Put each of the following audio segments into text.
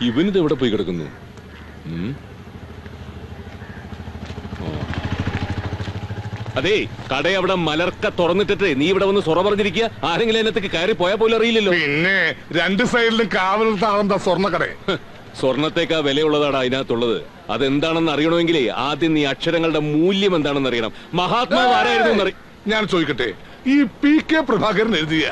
ഇവനിത് എവിടെ പോയി കിടക്കുന്നു? അതെ, കട അവിടെ മലർക്ക തുറന്നിട്ടിട്ട് നീ ഇവിടെ വന്ന് സൊറ പറഞ്ഞിരിക്കുക. ആരെങ്കിലും അതിനകത്തേക്ക് കയറി പോയാൽ പോലും അറിയില്ലല്ലോ. പിന്നെ രണ്ട് സൈഡിലും കാവലത്താണെന്താ സ്വർണ്ണക്കട. സ്വർണത്തേക്കാ വിലയുള്ളതാണ് അതിനകത്തുള്ളത്. അതെന്താണെന്ന് അറിയണമെങ്കിലേ ആദ്യം നീ അക്ഷരങ്ങളുടെ മൂല്യം എന്താണെന്ന് അറിയണം. മഹാത്മാവ് ആരായിരുന്നു ഞാൻ ചോദിക്കട്ടെ, ഈ PK പ്രഭാകരൻ എഴുതിയ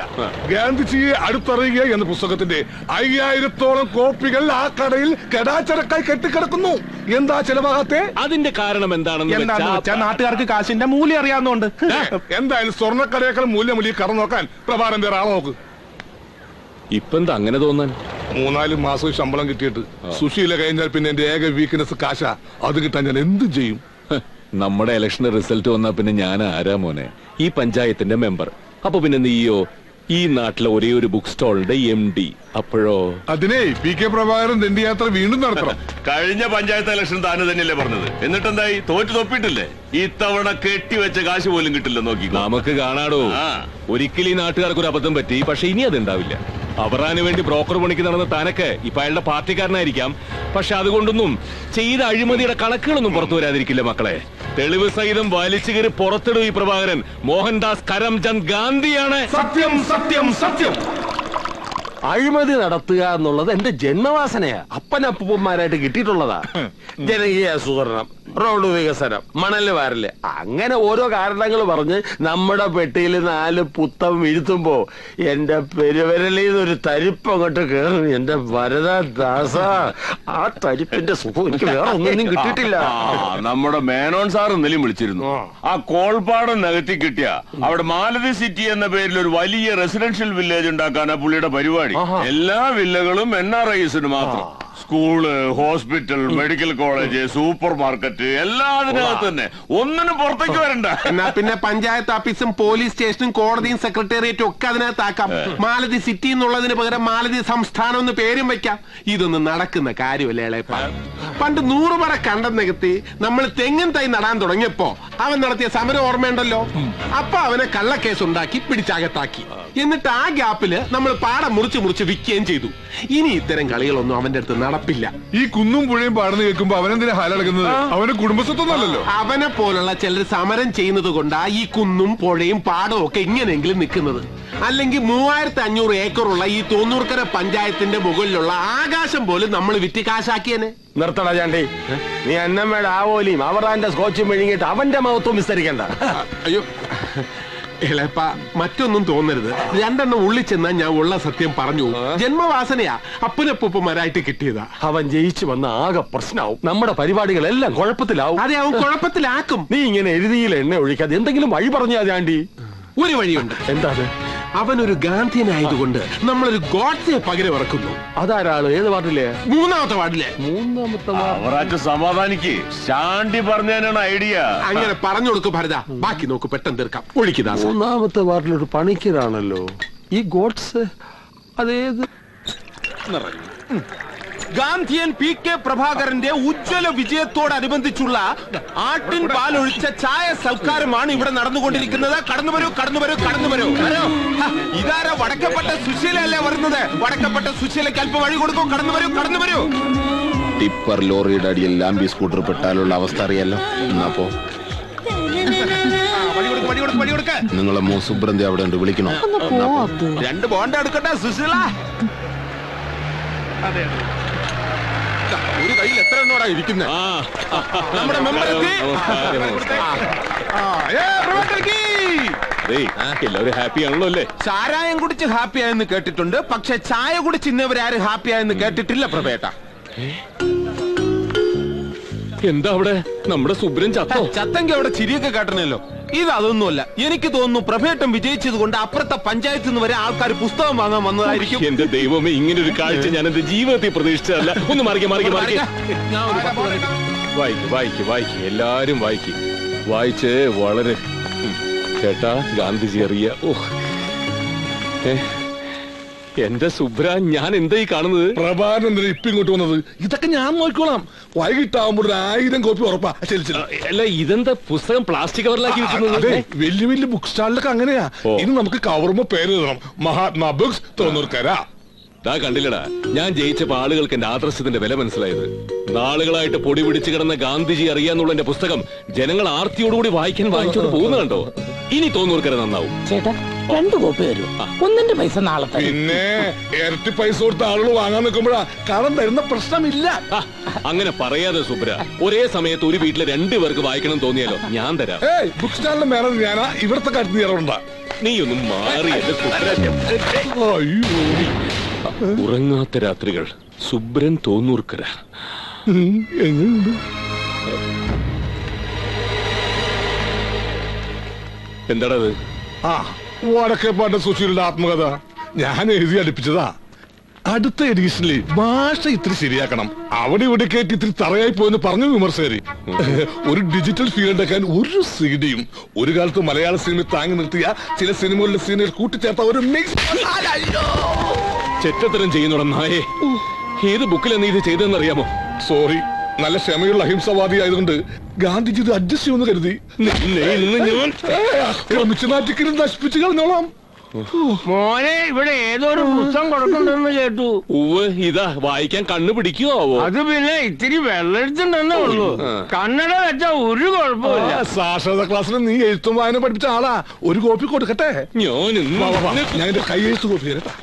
ഗാന്ധിജിയെ അടുത്തറിയുക എന്ന പുസ്തകത്തിന്റെ 5000-ഓളം കോപ്പികൾ ആ കടയിൽ കടാച്ചടക്കായി കെട്ടിക്കിടക്കുന്നു. എന്താ ചെലവാകാത്തെ? അതിന്റെ കാരണം എന്താണെന്ന് നാട്ടുകാർക്ക് കാശിന്റെ മൂല്യം അറിയാവുന്നതുകൊണ്ട്. എന്തായാലും സ്വർണ്ണക്കടയേക്കാൾ മൂല്യം ഈ കട നോക്കാൻ പ്രഭാകരൻ വേറെ ആളെ നോക്ക്. ഇപ്പൊ എന്താ അങ്ങനെ തോന്നാൻ? 3-4 മാസം ശമ്പളം കിട്ടിയിട്ട് സുശീല കഴിഞ്ഞാൽ പിന്നെ എന്റെ ഏക വീക്ക്നെസ് കാശ. അത് കിട്ടാൻ ഞാൻ എന്ത് ചെയ്യും? നമ്മുടെ ഇലക്ഷൻ റിസൾട്ട് വന്നാ പിന്നെ ഞാൻ ആരാ മോനെ? ഈ പഞ്ചായത്തിന്റെ മെമ്പർ. അപ്പൊ പിന്നെ നീയോ ഈ നാട്ടിലെ ഒരേ ഒരു ബുക്ക് സ്റ്റോളിന്റെ MD. അപ്പോഴോ അതിനെ PK പ്രഭാകരൻ ദണ്ഡിയാത്ര വീണ്ടും നടത്തണം. കഴിഞ്ഞ പഞ്ചായത്ത് ഇലക്ഷൻ താന് തന്നെയല്ലേ പറഞ്ഞത്? എന്നിട്ടെന്തായി? തോറ്റു തൊപ്പിട്ടില്ലേ? ഇത്തവണ കെട്ടിവെച്ച കാശ് പോലും കിട്ടില്ല. നോക്കി നമുക്ക് കാണാടോ. ഒരിക്കലും ഈ നാട്ടുകാർക്ക് ഒരു അബദ്ധം പറ്റി, പക്ഷെ ഇനി അതുണ്ടാവില്ല. അവറാന് വേണ്ടി ബ്രോക്കർ പണിക്ക് നടന്ന താനൊക്കെ ഇപ്പൊ അയാളുടെ പാർട്ടിക്കാരനായിരിക്കാം. പക്ഷെ അതുകൊണ്ടൊന്നും ചെയ്ത അഴിമതിയുടെ കണക്കുകളൊന്നും പുറത്തു വരാതിരിക്കില്ല മക്കളെ. തെളിവ് സഹിതം വലിച്ചു കയറി പുറത്തിടും ഈ പ്രഭാകരൻ. മോഹൻദാസ് കരംചന്ദ് ഗാന്ധിയാണ്. സത്യം സത്യം സത്യം. അഴിമതി നടത്തുക എന്നുള്ളത് എന്റെ ജന്മവാസനയാ. അപ്പനപ്പൂപ്പന്മാരായിട്ട് കിട്ടിയിട്ടുള്ളതാ. ജനകീയ ആസൂത്രണം, റോഡ് വികസനം, മണല് വാരല്, അങ്ങനെ ഓരോ കാരണങ്ങൾ പറഞ്ഞ് നമ്മുടെ പെട്ടിയിൽ 4 പുത്തം വീഴ്ത്തുമ്പോ എന്റെ പെരുവരലിൽ നിന്നൊരു തരിപ്പ് അങ്ങോട്ട് കേറും. എന്റെ വരദാസ, ആ തരിപ്പിന്റെ സുഖം എനിക്ക് വേറെ ഒന്നും കിട്ടിയിട്ടില്ല. നമ്മുടെ മേനോൻ സാർ ഇന്നലെയും വിളിച്ചിരുന്നു. ആ കോൾപ്പാടം നികത്തി കിട്ടിയ അവിടെ മാലതി സിറ്റി എന്ന പേരിൽ ഒരു വലിയ റെസിഡൻഷ്യൽ വില്ലേജ് ഉണ്ടാക്കാനാ പുള്ളിയുടെ പരിപാടി. എല്ലാ വില്ലകളും NRIസിന് മാത്രം. School, hospital, medical college, super market എല്ലാം അതിനകത്ത് തന്നെ. ഒന്നിനും പുറത്തേക്ക് വരണ്ട. എന്നാ പിന്നെ പഞ്ചായത്ത് ഓഫീസും പോലീസ് സ്റ്റേഷനും കോടതിയും സെക്രട്ടേറിയറ്റും ഒക്കെ അതിനകത്താക്കാം. മാലതി സിറ്റി എന്നുള്ളതിന് പകരം മാലതി സംസ്ഥാനം എന്ന് പേരും വെക്കാം. ഇതൊന്നും നടക്കുന്ന കാര്യമല്ലേ ഇളയപ്പ? പണ്ട് 100 പറ കണ്ടം നികത്തി നമ്മൾ തെങ്ങിൻ തൈ നടാൻ തുടങ്ങിയപ്പോ അവൻ നടത്തിയ സമരം ഓർമ്മയുണ്ടല്ലോ. അപ്പൊ അവനെ കള്ളക്കേസ് ഉണ്ടാക്കി പിടിച്ചകത്താക്കി. എന്നിട്ട് ആ ഗ്യാപ്പില് നമ്മൾ പാടം മുറിച്ച് വിൽക്കുകയും ചെയ്തു. ഇനി ഇത്തരം കളികളൊന്നും അവന്റെ അടുത്ത് നടപ്പില്ല. ഈ കുന്നും പുഴയും പാടുന്ന കേൾക്കുമ്പോ അവനെന്തിനാ ഹാലടക്കുന്നത്? അവന്റെ കുടുംബസ്വത്തൊന്നല്ലോ. അവനെ പോലുള്ള ചിലർ സമരം ചെയ്യുന്നത് കൊണ്ടാ ഈ കുന്നും പുഴയും പാടവും ഒക്കെ ഇങ്ങനെയെങ്കിലും നിൽക്കുന്നത്. അല്ലെങ്കിൽ 3500 ഏക്കറുള്ള ഈ 90കര പഞ്ചായത്തിന്റെ മുകളിലുള്ള ആകാശം പോലും നമ്മൾ വിറ്റ് കാശാക്കിയനെ. നിർത്തണ ചാണ്ടി, നീ അന്നമ്മയുടെ ആവോലിയും അവറാന്റെ സ്കോച്ചും വിഴുങ്ങിയിട്ട് അവന്റെ മഹത്വം വിസ്തരിക്കണ്ട. അയ്യോ ഇളയപ്പ, മറ്റൊന്നും തോന്നരുത്. 2 ഉള്ളിൽ ചെന്നാ ഞാൻ ഉള്ള സത്യം പറഞ്ഞു. ജന്മവാസനയാ, അപ്പനപ്പൂപ്പന്മാരായിട്ട് കിട്ടിയതാ. അവൻ ജയിച്ചു വന്ന ആകെ പ്രശ്നമാവും. നമ്മുടെ പരിപാടികളെല്ലാം കുഴപ്പത്തിലാവും. അതെ, അവൻ കുഴപ്പത്തിലാക്കും. നീ ഇങ്ങനെ എഴുതിയിൽ എണ്ണ ഒഴിക്കാതെ എന്തെങ്കിലും വഴി പറഞ്ഞാ ചാണ്ടി. ഒരു വഴിയുണ്ട്. എന്താ? അവനൊരു ഗാന്ധിയനായതുകൊണ്ട് നമ്മളൊരു ഗോഡ്സെ പകരം ഇറക്കുന്നു. അതാരാള്? ഏത് വാർഡിലെ? 3ാമത്തെ വാർഡിലെ. 3ാമത്തെ അവറാറ്റ് സമാധാനിക്ക്. ശാന്തി പറഞ്ഞതിനാണ് ഐഡിയ. അങ്ങനെ പറഞ്ഞു കൊടുക്കും ഭരത. ബാക്കി നോക്ക്, പെട്ടെന്ന് തീർക്കാം. ഒഴിക്കുതാ. 3ാമത്തെ വാർഡിലൊരു പണിക്കരാണല്ലോ ഈ ഗോഡ്സ്. അതേത്? ഗാന്ധിയൻ PK പ്രഭാകരന്റെ ഉജ്ജ്വല വിജയത്തോടനുബന്ധിച്ചുള്ള ആട്ടിൻ പാലൊഴിച്ച ചായ സൽക്കാരമാണ് ഇവിടെ നടന്നുകൊണ്ടിരിക്കുന്നത്. കടന്നു വരൂ, കടന്നു വരൂ, കടന്നു വരൂ. ഇതാരാ? വടക്കപ്പെട്ട സുശീലല്ലേ വരുന്നത്? വടക്കപ്പെട്ട സുശീലയ്ക്ക് അല്പം വഴി കൊടുക്കും. കടന്നു വരൂ, കടന്നു വരൂ. ടിപ്പർ ലോറിയുടെ അടിയിൽ ലാംബി സ്കൂട്ടർ പെട്ടാലുള്ള അവസ്ഥ അറിയാലോ. എന്നപ്പോ നിങ്ങളെ മൂസുബ്രന്തി അവിടെ ഉണ്ട്, വിളിക്കണോ? 2 ബോണ്ട എടുക്കട്ടെ സുശീല. ഒരു കയ്യിൽ എത്ര എണ്ണോടാ ഇരിക്കുന്നത്? നമ്മുടെ മെമ്പർ എല്ലാവരും ഹാപ്പി ആണല്ലോ അല്ലേ? ചാരായം കുടിച്ച് ഹാപ്പി ആയെന്ന് കേട്ടിട്ടുണ്ട്, പക്ഷെ ചായ കുടിച്ച് ഇന്നവരാരും ഹാപ്പി ആയെന്ന് കേട്ടിട്ടില്ല പ്രഭേട്ട. എന്താ അവിടെ? നമ്മുടെ സുബ്രൻ ചത്തോ? ചത്തെങ്കിൽ അവിടെ ചിരിയൊക്കെ കേട്ടണല്ലോ. ഇതൊന്നുമല്ല. എനിക്ക് തോന്നുന്നു പ്രഭേട്ടം വിജയിച്ചത് കൊണ്ട് അപ്പുറത്തെ പഞ്ചായത്തിൽ നിന്ന് വരെ ആൾക്കാർ പുസ്തകം വാങ്ങാൻ വന്നതായിരിക്കും. എന്റെ ദൈവമേ, ഇങ്ങനെ ഒരു കാഴ്ച ഞാൻ എന്റെ ജീവിതത്തിൽ പ്രതീക്ഷിച്ചതല്ല. ഒന്ന് മാറിക്ക്. വായിക്ക് എല്ലാരും വായിച്ച് വളരെ. ചേട്ടാ, ഗാന്ധിജി അറിയ. എന്റെ സുബ്ര, ഞാൻ എന്താ ഈ കാണുന്നത്? പ്രഭാകരൻ എന്തിനാ ഇപ്പൊ ഇങ്ങോട്ട് വന്നത്? ഇതൊക്കെ ഞാൻ നോക്കിക്കോളാം. വൈകിട്ടാവുമ്പോൾ 1000 കോപ്പി ഉറപ്പാ. അല്ല, ഇതെന്താ പുസ്തകം പ്ലാസ്റ്റിക് കവറിലാക്കി വെക്കുന്നത്? വലിയ ബുക്ക് സ്റ്റാളിലൊക്കെ അങ്ങനെയാ. ഇനി നമുക്ക് കവറുമ്പോ പേര് എഴുതണം, മഹാത്മാ ബുക്സ് 90കര. ദാ കണ്ടില്ലടാ, ഞാൻ ജയിച്ചപ്പോ ആളുകൾക്ക് എന്റെ ആദർശത്തിന്റെ വില മനസ്സിലായത്. നാളുകളായിട്ട് പൊടി പിടിച്ചു കിടന്ന ഗാന്ധിജി അറിയാന്നുള്ള എന്റെ പുസ്തകം ജനങ്ങൾ ആർത്തിയോടുകൂടി വായിച്ചോണ്ട് പോകുന്ന കണ്ടോ. ഇനി തോന്നൂർക്കര നന്നാവും. ചേട്ടാ 2 കോപ്പി തരൂ, ഒന്നിന്റെ പൈസ നാളെ തരും. പിന്നെ ഇരട്ടി പൈസ കൊടുത്ത ആളുകൾ വാങ്ങാൻ നിൽക്കുമ്പോഴാ കടം തരുന്ന പ്രശ്നമില്ല. അങ്ങനെ പറയാതെ സുബ്ര, ഒരേ സമയത്ത് ഒരു വീട്ടിലെ 2 പേർക്ക് വായിക്കണം തോന്നിയാലോ ഞാൻ തരാം. ബുക്ക് സ്റ്റാളിന്റെ മേനർ ഞാനാ, ഇവിടത്തെ കരുതി തരാറുണ്ടാ. നീ ഒന്നും മാറി എന്റെ സുബ്ര. ഉറങ്ങാത്ത രാത്രികൾ, സുബ്രൻ തോന്നൂർക്കര. എങ്ങനെയുണ്ട്? എന്താണത്? വടക്കേപ്പാട്ട് സുശീലിന്റെ ആത്മകഥ ഞാൻ എഴുതി അടുപ്പിച്ചതാ. അടുത്ത എഡീഷനിൽ ഭാഷ ഇത്തിരി ശരിയാക്കണം, അവിടെ ഇവിടെ കേട്ട് ഇത്തിരി തറയായി പോയെന്ന് പറഞ്ഞു വിമർശകര്. ഒരു ഡിജിറ്റൽ ഫീൽ ഉണ്ടാക്കാൻ ഒരു സീഡിയും ഒരു കാലത്ത് മലയാള സിനിമ താങ്ങി നിർത്തിയ ചില സിനിമകളിലെ സീനുകൾ കൂട്ടിച്ചേർത്ത ഒരു മിക്സ്. ചെറ്റത്തരം ചെയ്യുന്നുട നായേ. ഏത് ബുക്കിലാണ് നീ ഇത് ചെയ്തതെന്നറിയാമോ? സോറി, നല്ല ക്ഷമയുള്ള അഹിംസവാദി ആയതുകൊണ്ട് ഗാന്ധിജി ഇത് അഡ്ജസ്റ്റ് ചെയ്യുമെന്ന് കരുതി. ക്രമിച്ചു നാറ്റിക്കലും നശിപ്പിച്ചു കളഞ്ഞോളാം. മോനെ, ഇവിടെ ഏതൊരു പുസ്തകം കൊടുക്കണ്ടെന്ന് കേട്ടു. ഉവ്വ്, ഇതാ വായിക്കാൻ കണ്ണു പിടിക്കുവോ? അത് പിന്നെ ഇത്തിരി വെള്ളെടുത്തുണ്ടെന്നേ ഉള്ളൂ. കന്നഡ വെച്ചാ ഒരു കുഴപ്പമില്ല. സാക്ഷരതാ ക്ലാസ്സിൽ നീ എഴുത്തും വായന പഠിപ്പിച്ച ആളാ. ഒരു കോപ്പി കൊടുക്കട്ടെ? ഞാൻ എന്റെ കൈ എഴുത്ത് കോപ്പി തരട്ടാ.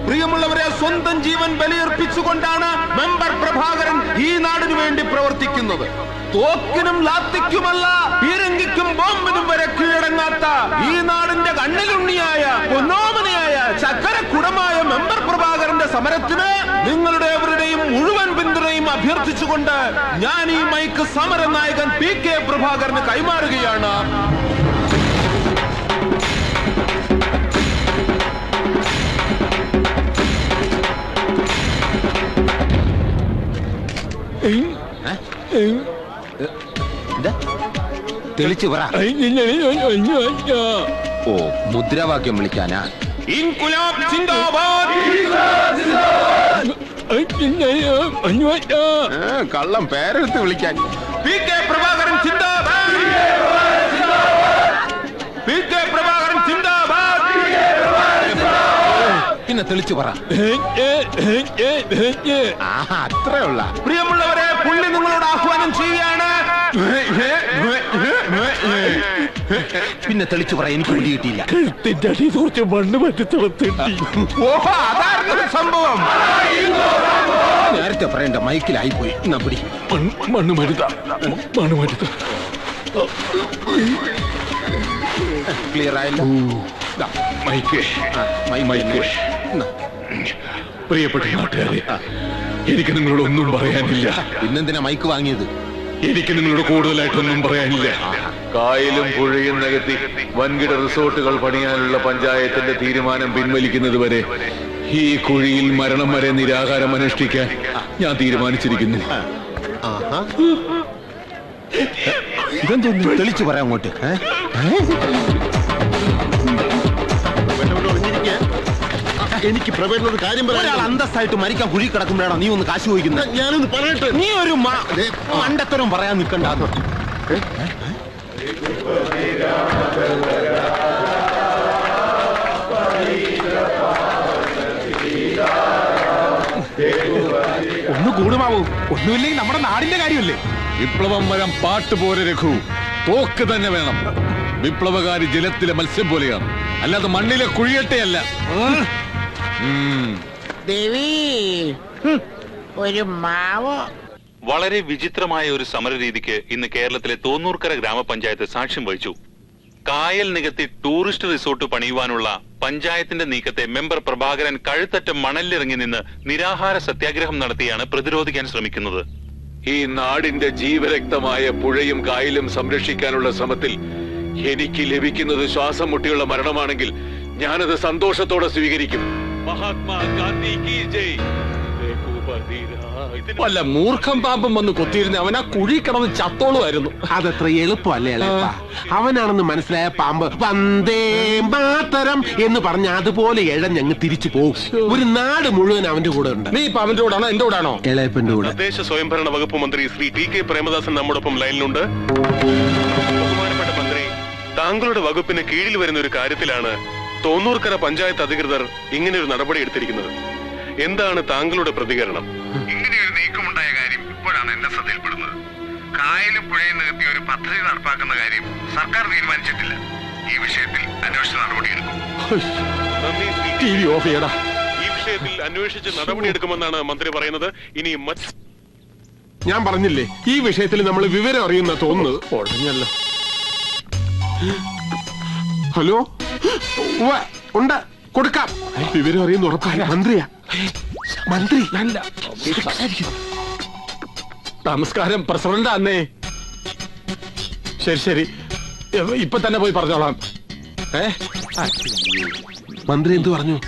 പ്രിയമുള്ളവരെ, സ്വന്തം ജീവൻ ബലിയർപ്പിച്ചുകൊണ്ടാണ് മെമ്പർ പ്രഭാകരൻ ഈ നാടിനു വേണ്ടി പ്രവർത്തിക്കുന്നത്. തോക്കിനും ലാത്തിക്കുമല്ല, പീരങ്കിക്കും ബോംബിനും വരെ കീഴടങ്ങാത്ത ഈ നാടിന്റെ കണ്ണിലുണ്ണിയായ പൊന്നോമനയായ ചക്കരക്കുടമായ മെമ്പർ പ്രഭാകരന്റെ സമരത്തിന് നിങ്ങളുടെ എവരുടെയും മുഴുവൻ പിന്തുണയും അഭ്യർത്ഥിച്ചുകൊണ്ട് ഞാൻ ഈ മൈക്ക് സമര നായകൻ PK പ്രഭാകരന് കൈമാറുകയാണ്. തെളിച്ചു പറ. ഓ, മുദ്രാവാക്യം വിളിക്കാനാ? ഇൻകുലാബ് സിന്ദാബാദ്. കള്ളം പേരെടുത്ത് വിളിക്കാൻ. PK പ്രഭാകരൻ സിന്ദാബാദ്. PK പ്രഭാകരൻ സിന്ദാബാദ്. പിന്നെ തെളിച്ചു പറ. അത്രേ ഉള്ള. പ്രിയമുള്ളവരെ, പുള്ളി നിങ്ങളോട് ആഹ്വാനം ചെയ്യുകയാണ്. പിന്നെ തെളിച്ചു പറ, എനിക്ക് പിടി കിട്ടിയില്ല. കുറച്ച് മണ്ണ് പറ്റി ഓഹോ, അതായിരുന്നു സംഭവം. നേരത്തെ പറയണ്ട, മൈക്കിലായി പോയി. പിടി. മണ്ണ് മരുത. ക്ലിയർ ആയല്ലോ. മൈക്ക്. പ്രിയപ്പെട്ട നാട്ടുകാരെ, എനിക്ക് നിങ്ങളോട് ഒന്നും പറയാനില്ല. പിന്നെന്തിനാ മൈക്ക് വാങ്ങിയത്? എനിക്ക് നിങ്ങളോട് കൂടുതലായിട്ടൊന്നും പറയാനില്ല. കായലും പുഴയും നികത്തി വൻകിട റിസോർട്ടുകൾ പണിയാനുള്ള പഞ്ചായത്തിന്റെ തീരുമാനം പിൻവലിക്കുന്നത് വരെ ഈ കുഴിയിൽ മരണം വരെ നിരാഹാരം അനുഷ്ഠിക്കാൻ ഞാൻ തീരുമാനിച്ചിരിക്കുന്നു. ഇതെന്തോന്നു? തെളിച്ചു പറയാം അങ്ങോട്ട്. എനിക്ക് പ്രവേശനോട് കാര്യം പറയാം. അന്തസ്സായിട്ട് മരിക്കാൻ കുഴി കിടക്കുമ്പോഴാണോ നീ ഒന്ന് കാശ് ചോദിക്കുന്നത്? ഞാനൊന്ന് പറയട്ടെ. നീ ഒരു മണ്ടത്തരം പറയാൻ നിൽക്കണ്ട. ഒന്ന് കൂടുമാവൂ. ഒന്നുമില്ലെങ്കിൽ നമ്മുടെ നാടിന്റെ കാര്യമല്ലേ. വിപ്ലവം വരാൻ പാട്ട് പോരെ രഘു, തോക്ക് തന്നെ വേണം. വിപ്ലവകാരി ജലത്തിലെ മത്സ്യം പോലെയാണ്, അല്ലാതെ മണ്ണിലെ കുഴിയട്ടയല്ല. ദേവി, ഒരു മാവോ. വളരെ വിചിത്രമായ ഒരു സമര രീതിക്ക് ഇന്ന് കേരളത്തിലെ തോന്നൂർക്കര ഗ്രാമപഞ്ചായത്ത് സാക്ഷ്യം വഹിച്ചു. കായൽ നികത്തി ടൂറിസ്റ്റ് റിസോർട്ട് പണിയുവാനുള്ള പഞ്ചായത്തിന്റെ നീക്കത്തെ മെമ്പർ പ്രഭാകരൻ കഴുത്തറ്റം മണലിലിറങ്ങി നിന്ന് നിരാഹാര സത്യാഗ്രഹം നടത്തിയാണ് പ്രതിരോധിക്കാൻ ശ്രമിക്കുന്നത്. ഈ നാടിന്റെ ജീവരക്തമായ പുഴയും കായലും സംരക്ഷിക്കാനുള്ള ശ്രമത്തിൽ എനിക്ക് ലഭിക്കുന്നത് ശ്വാസം മുട്ടിയുള്ള മരണമാണെങ്കിൽ ഞാനത് സന്തോഷത്തോടെ സ്വീകരിക്കും. മഹാത്മാഗാന്ധി കി ജയ്. വല്ല മൂർഖം പാമ്പം വന്ന് കൊത്തിയിരുന്ന അവൻ ആ കുഴി കിടന്ന് ചത്തോളുമായിരുന്നു. അതത്ര എളുപ്പമല്ലേ ഇളയപ്പ? അവനാണെന്ന് മനസ്സിലായ പാമ്പ് വന്ദേ മാതരം എന്ന് പറഞ്ഞ അതുപോലെ എഴഞ്ഞങ്ങ് തിരിച്ചു പോകും. ഒരു നാട് മുഴുവൻ അവന്റെ കൂടെ ഉണ്ട്. നീ ഇപ്പൊ അവന്റെ കൂടാണോ എന്റെ കൂടാണോ? ഇളയപ്പന്റെ കൂടെ. തദ്ദേശ സ്വയംഭരണ വകുപ്പ് മന്ത്രി ശ്രീ TK പ്രേമദാസൻ നമ്മോടൊപ്പം ലൈനിലുണ്ട്. ബഹുമാനപ്പെട്ട മന്ത്രി, താങ്കളുടെ വകുപ്പിന് കീഴിൽ വരുന്ന ഒരു കാര്യത്തിലാണ് തോന്നൂർക്കര പഞ്ചായത്ത് അധികൃതർ ഇങ്ങനെ ഒരു നടപടി എടുത്തിരിക്കുന്നത്. എന്താണ് താങ്കളുടെ പ്രതികരണം? ഇങ്ങനെയൊരു നീക്കമുണ്ടായ കാര്യം ഇപ്പോഴാണ് എന്റെ ശ്രദ്ധയിൽപ്പെടുന്നത്. കായലും പുഴയും നികത്തി ഒരു പദ്ധതി നടപ്പാക്കുന്ന കാര്യം സർക്കാർ തീരുമാനിച്ചിട്ടില്ല. ഈ വിഷയത്തിൽ അന്വേഷണ നടപടിയെടുക്കും. ഈ വിഷയത്തിൽ അന്വേഷിച്ച് നടപടിയെടുക്കുമെന്നാണ് മന്ത്രി പറയുന്നത്. ഇനി ഞാൻ പറഞ്ഞില്ലേ, ഈ വിഷയത്തിൽ നമ്മൾ വിവരം അറിയുന്ന തോന്നുന്നത്. ഒഴിഞ്ഞല്ലോ. ഹലോ, ഉണ്ട്, കൊടുക്കാം. വിവരം അറിയുന്ന ഉറപ്പായ മന്ത്രിയാ. മന്ത്രി നമസ്കാരം, പ്രസിഡന്റ് അന്നേ. ശരി ശരി, ഇപ്പൊ തന്നെ പോയി പറഞ്ഞോളാം. മന്ത്രി എന്ത് പറഞ്ഞു?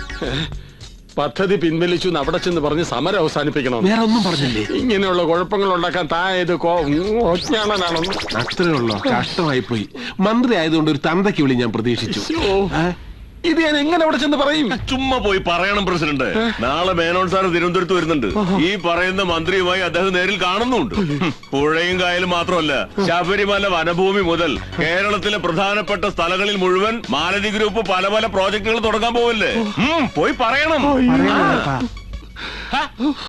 പദ്ധതി പിൻവലിച്ചു അവിടെ ചെന്ന് പറഞ്ഞ് സമരം അവസാനിപ്പിക്കണം. വേറെ ഒന്നും പറഞ്ഞില്ലേ? ഇങ്ങനെയുള്ള കുഴപ്പങ്ങൾ ഉണ്ടാക്കാൻ തായത് ജ്ഞാനനാണെന്ന്. അത്രേ ഉള്ളോ? കഷ്ടമായി പോയി. മന്ത്രി ആയതുകൊണ്ട് ഒരു തന്തയ്ക്ക് വിളി ഞാൻ പ്രതീക്ഷിച്ചു. ഇത് ഞാൻ എങ്ങനെ അവിടെ ചെന്ന് പറയും? ചുമ്മാ പോയി പറയണം പ്രസിഡന്റ്. നാളെ മേനോൻ സാർ തിരുവനന്തപുരത്ത് വരുന്നുണ്ട്. ഈ പറയുന്ന മന്ത്രിയുമായി അദ്ദേഹം നേരിൽ കാണുന്നുണ്ട്. പുഴയും കായലും മാത്രമല്ല, ശബരിമല വനഭൂമി മുതൽ കേരളത്തിലെ പ്രധാനപ്പെട്ട സ്ഥലങ്ങളിൽ മുഴുവൻ മാലതി ഗ്രൂപ്പ് പല പല പ്രോജക്ടുകൾ തുടങ്ങാൻ പോവല്ലേ. പോയി പറയണം.